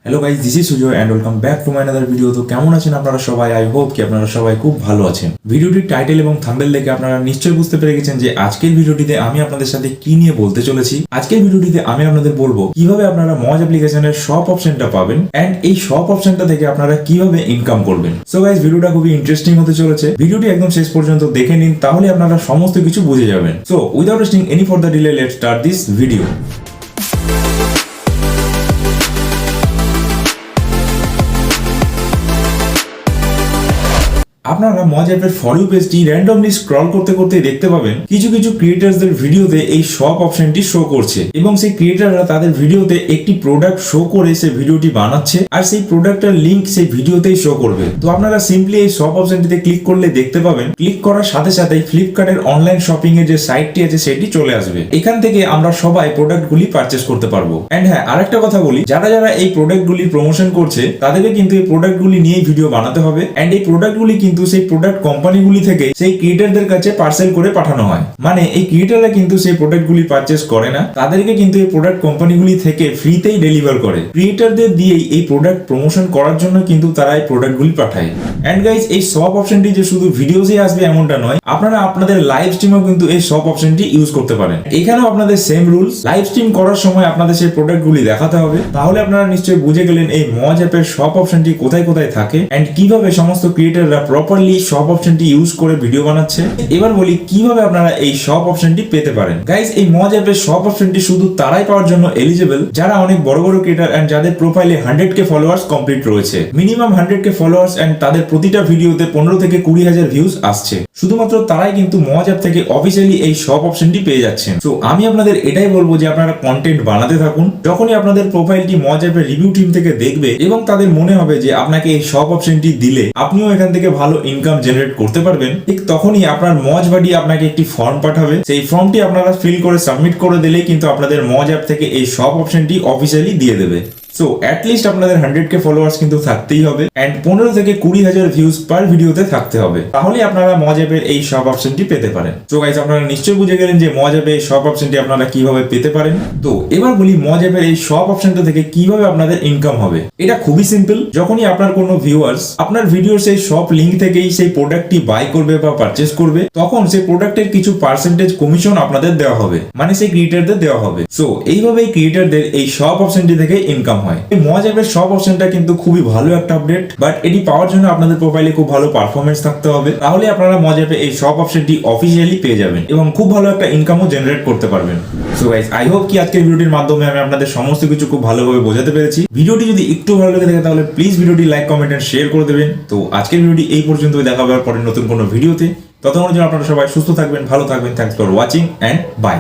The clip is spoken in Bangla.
Hello guys, this is Sujoy and welcome back to my another video. তো কেমন আছেন আপনারা সবাই? আই হোপ কি আপনারা সবাই খুব ভালো আছেন। ভিডিওটির টাইটেল এবং থাম্বনেল দেখে আপনারা নিশ্চয়ই বুঝতে পেরে গেছেন যে আজকের ভিডিওটিতে আমি আপনাদের সাথে কি নিয়ে বলতে চলেছি। আজকের ভিডিওটিতে আমি আপনাদের বলবো কিভাবে আপনারা মজ অ্যাপ্লিকেশনের শপ অপশনটা পাবেন এন্ড এই শপ অপশনটা থেকে আপনারা কিভাবে ইনকাম করবেন। সো গাইস, ভিডিওটা খুবই ইন্টারেস্টিং হতে চলেছে। ভিডিওটি একদম শেষ পর্যন্ত দেখে নিন, তাহলে আপনারা সমস্ত কিছু বুঝে যাবেন। So without wasting any further delay, let's start this video. আপনারা মজ অ্যাপের ফর ইউ পেজটি র্যান্ডমলি স্ক্রল করতে করতে দেখতে পাবেন কিছু কিছু ক্রিয়েটারদের ভিডিওতে এই শপ অপশনটি শো করছে এবং সেই ক্রিয়েটাররা তাদের ভিডিওতে একটি প্রোডাক্ট শো করে সেই ভিডিওটি বানাচ্ছে আর সেই প্রোডাক্টের লিংক সেই ভিডিওতেই শো করবে। তো আপনারা সিম্পলি এই শপ অপশনটিতে ক্লিক করলে দেখতে পাবেন ক্লিক করার সাথে সাথেই ফ্লিপকার্টের অনলাইন শপিং এর যে সাইটটি আছে সেটি চলে আসবে। এখান থেকে আমরা সবাই প্রোডাক্টগুলি পারচেস করতে পারবো। এন্ড হ্যাঁ, আরেকটা কথা বলি, যারা যারা এই প্রোডাক্টগুলির প্রমোশন করছে তাদেরকে কিন্তু এই প্রোডাক্টগুলি নিয়ে ভিডিও বানাতে হবে এন্ড এই প্রোডাক্টগুলি কিন্তু সেই প্রোডাক্ট কোম্পানিগুলি থেকে সেই ক্রিয়েটরদের কাছে পার্সেল করে পাঠানো হয়। মানে এই ক্রিয়েটররা কিন্তু সেই প্রোডাক্টগুলি পারচেস করে না, তাদেরকে কিন্তু এই প্রোডাক্ট কোম্পানিগুলি থেকে ফ্রিতেই ডেলিভার করে। ক্রিয়েটরদের দিয়েই এই প্রোডাক্ট প্রমোশন করার জন্য কিন্তু তারা এই প্রোডাক্টগুলি পাঠায়। এন্ড গাইস, এই শপ অপশনটি যে শুধু ভিডিওসে আসবে এমনটা নয়, আপনারা আপনাদের লাইভ স্ট্রিমেও কিন্তু এই শপ অপশনটি ইউজ করতে পারেন। এখানেও আপনাদের সেম রুলস, লাইভ স্ট্রিম করার সময় আপনাদের সেই প্রোডাক্টগুলি দেখাতে হবে। তাহলে আপনারা নিশ্চয়ই বুঝে গেলেন এই মজ অ্যাপের শপ অপশনটি কোথায় কোথায় থাকে এন্ড কিভাবে সমস্ত ক্রিয়েটররা প্রপারলি শপ অপশনটি ইউজ করে ভিডিও বানাচ্ছে। এবার বলি কিভাবে আপনারা এই শপ অপশনটি পেতে পারেন। গাইস, এই মজ অ্যাপের শপ অপশনটি শুধু তারাই পাওয়ার জন্য এলিজিবল যারা অনেক বড় বড় ক্রিয়েটর এন্ড যাদের প্রোফাইলে 100k ফলোয়ার্স কমপ্লিট রয়েছে। মিনিমাম 100k ফলোয়ার্স এন্ড তাদের প্রতিটা ভিডিওতে 15 থেকে 20,000 ভিউজ আসছে। শুধুমাত্র তারাই কিন্তু মজ অ্যাপ থেকে অফিসিয়ালি এই শপ অপশনটি পেয়ে যাচ্ছেন। তো আমি আপনাদের এটাই বলবো যে আপনারা কন্টেন্ট বানাতে থাকুন। যখনই আপনাদের প্রোফাইলটি মজ অ্যাপের রিভিউ টিম থেকে দেখবে এবং তাদের মনে হবে যে আপনাকে এই শপ অপশনটি দিলে আপনিও এখান থেকে ভালো ইনকাম জেনারেট করতে পারবেন, ঠিক তখনই আপনার মজ বাডি আপনাকে একটি ফর্ম পাঠাবে। সেই ফর্মটি আপনারা ফিল করে সাবমিট করে দিলেই কিন্তু আপনাদের মজ অ্যাপ থেকে এই শপ অপশনটি অফিসিয়ালি দিয়ে দেবে। সো অ্যাটলিস্ট আপনাদের 100k ফলোয়ার্স কিন্তু থাকতেই হবে এন্ড 15 থেকে 20,000 ভিউজ পার ভিডিওতে থাকতে হবে, তাহলে আপনারা মজ অ্যাপের এই শপ অপশনটি পেতে পারেন। সো গাইস, আপনারা নিশ্চয়ই বুঝে গেলেন যে মজ অ্যাপের এই শপ অপশনটি আপনারা কিভাবে পেতে পারেন। তো এবার বলি মজ অ্যাপের এই শপ অপশনটা থেকে কিভাবে আপনাদের ইনকাম হবে। এটা খুবই সিম্পল। যখনই আপনার কোনো ভিউয়ার্স আপনার ভিডিওর সেই শপ লিংক থেকেই সেই প্রোডাক্টটি বাই করবে বা পারচেজ করবে, তখন সেই প্রোডাক্টের কিছু পার্সেন্টেজ কমিশন আপনাদের দেওয়া হবে, মানে সেই ক্রিয়েটরদের দেওয়া হবে। সো এইভাবেই ক্রিয়েটরদের এই শপ অপশনটি থেকে ইনকাম হয়। এই মজ অ্যাপের শপ অপশনটা কিন্তু খুবই ভালো একটা আপডেট, বাট এটি পাওয়ার জন্য আপনাদের প্রোফাইলে খুব ভালো পারফরমেন্স থাকতে হবে, তাহলে আপনারা মজ অ্যাপে এই শপ অপশনটি অফিসিয়ালি পেয়ে যাবেন এবং খুব ভালো একটা ইনকামও জেনারেট করতে পারবেন। সো গাইস, আই হোপ কি আজকের ভিডিওটির মাধ্যমে আমি আপনাদের সমস্ত কিছু খুব ভালোভাবে বোঝাতে পেরেছি। ভিডিওটি যদি একটু ভালো লেগে থাকে তাহলে প্লিজ ভিডিওটি লাইক, কমেন্ট এন্ড শেয়ার করে দেবেন। তো আজকের ভিডিওটি এই পর্যন্তই, দেখা হবে পরে নতুন কোনো ভিডিওতে। ততক্ষণের জন্য আপনারা সবাই সুস্থ থাকবেন, ভালো থাকবেন। Thanks for watching and by.